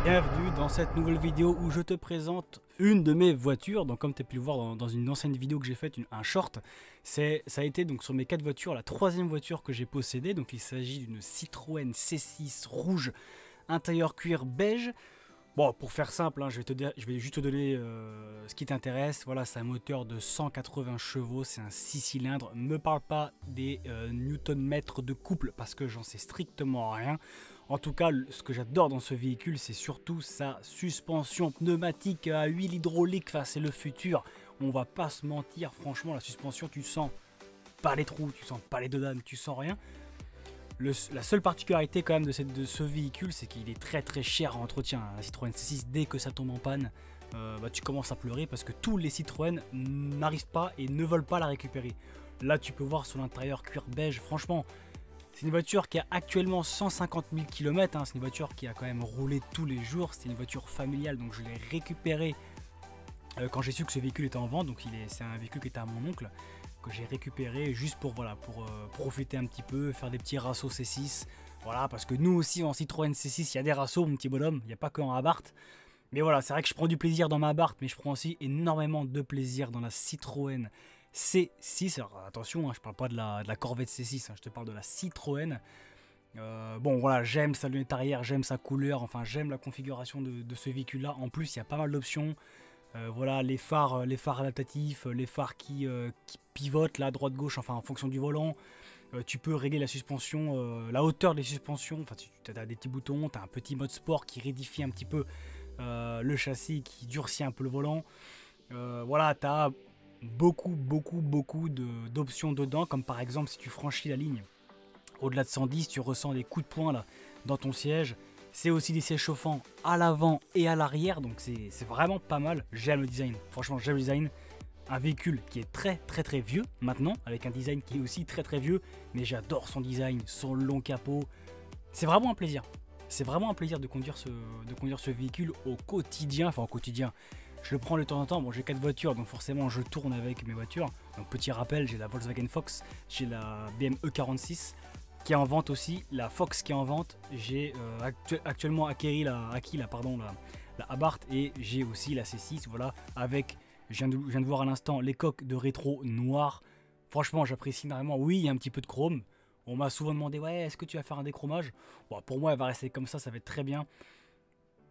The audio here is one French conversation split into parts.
Bienvenue dans cette nouvelle vidéo où je te présente une de mes voitures. Donc comme tu as pu le voir dans une ancienne vidéo que j'ai faite, un short, ça a été donc sur mes 4 voitures, la troisième voiture que j'ai possédée. Donc il s'agit d'une Citroën C6 rouge, intérieur cuir beige. Bon, pour faire simple, hein, je vais juste te donner ce qui t'intéresse. Voilà, c'est un moteur de 180 chevaux, c'est un 6 cylindres. Ne me parle pas des newton-mètres de couple parce que j'en sais strictement rien. En tout cas, ce que j'adore dans ce véhicule, c'est surtout sa suspension pneumatique à huile hydraulique. Enfin, c'est le futur. On va pas se mentir, franchement, la suspension, tu sens pas les trous, tu sens pas les dodanes, tu sens rien. La seule particularité quand même de ce véhicule, c'est qu'il est très cher à entretien. La Citroën C6, dès que ça tombe en panne, tu commences à pleurer parce que tous les Citroën n'arrivent pas et ne veulent pas la récupérer. Là, tu peux voir sur l'intérieur cuir beige, franchement, c'est une voiture qui a actuellement 150 000 km. Hein. C'est une voiture qui a quand même roulé tous les jours. C'est une voiture familiale, donc je l'ai récupérée quand j'ai su que ce véhicule était en vente. Donc c'est un véhicule qui était à mon oncle, que j'ai récupéré juste pour profiter un petit peu, faire des petits rassos C6. Voilà, parce que nous aussi en Citroën C6, il y a des rassos, mon petit bonhomme. Il n'y a pas qu'en Abarth. Mais voilà, c'est vrai que je prends du plaisir dans ma Abarth, mais je prends aussi énormément de plaisir dans la Citroën C6. Alors attention, hein, je parle pas de la Corvette C6, hein, je te parle de la Citroën. Bon voilà, j'aime sa lunette arrière, j'aime sa couleur, enfin j'aime la configuration de ce véhicule là. En plus il y a pas mal d'options. Voilà, les phares adaptatifs, les phares qui pivotent là, droite gauche, enfin en fonction du volant. Tu peux régler la suspension, la hauteur des suspensions. Enfin tu as des petits boutons, tu as un petit mode sport qui rédifie un petit peu le châssis, qui durcit un peu le volant. Voilà, tu as beaucoup d'options dedans, comme par exemple si tu franchis la ligne au-delà de 110, tu ressens des coups de poing là dans ton siège. C'est aussi des sièges chauffants à l'avant et à l'arrière, donc c'est vraiment pas mal. J'aime le design, franchement j'aime le design. Un véhicule qui est très vieux maintenant, avec un design qui est aussi très vieux, mais j'adore son design, son long capot. C'est vraiment un plaisir. C'est vraiment un plaisir de conduire ce véhicule au quotidien, enfin au quotidien. Je le prends de temps en temps, bon j'ai 4 voitures donc forcément je tourne avec mes voitures. Donc petit rappel, j'ai la Volkswagen Fox, j'ai la BMW E46 qui est en vente aussi, la Fox qui est en vente, j'ai actuellement acquis la Abarth et j'ai aussi la C6, voilà, avec, je viens de voir à l'instant, les coques de rétro noir. Franchement j'apprécie énormément, oui il y a un petit peu de chrome, on m'a souvent demandé ouais est-ce que tu vas faire un déchromage, bon, pour moi elle va rester comme ça va être très bien.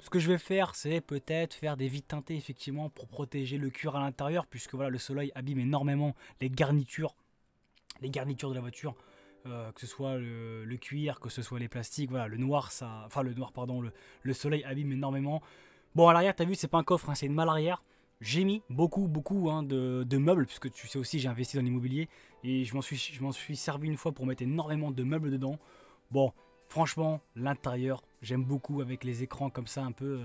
Ce que je vais faire, c'est peut-être faire des vitres teintées effectivement pour protéger le cuir à l'intérieur, puisque voilà le soleil abîme énormément les garnitures de la voiture, que ce soit le cuir, que ce soit les plastiques. Voilà, le noir, le soleil abîme énormément. Bon à l'arrière, t'as vu, c'est pas un coffre, hein, c'est une malle arrière. J'ai mis beaucoup hein, de meubles, puisque tu sais aussi j'ai investi dans l'immobilier et je m'en suis servi une fois pour mettre énormément de meubles dedans. Bon. Franchement, l'intérieur, j'aime beaucoup avec les écrans comme ça un peu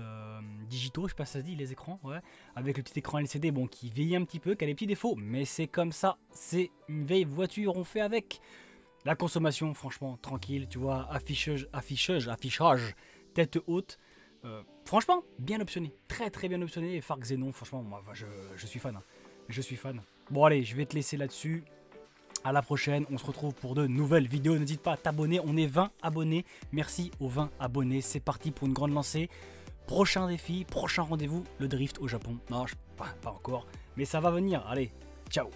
digitaux, je sais pas si ça se dit les écrans, ouais. Avec le petit écran LCD, bon, qui vieillit un petit peu, qui a des petits défauts, mais c'est comme ça, c'est une vieille voiture, on fait avec. La consommation, franchement, tranquille, tu vois, affichage, tête haute. Franchement, bien optionné, très bien optionné, et phare xénon, franchement, moi, je suis fan, hein. Je suis fan. Bon allez, je vais te laisser là-dessus. À la prochaine, on se retrouve pour de nouvelles vidéos. N'hésite pas à t'abonner, on est 20 abonnés. Merci aux 20 abonnés, c'est parti pour une grande lancée. Prochain défi, prochain rendez-vous, le drift au Japon. Non, pas encore, mais ça va venir. Allez, ciao.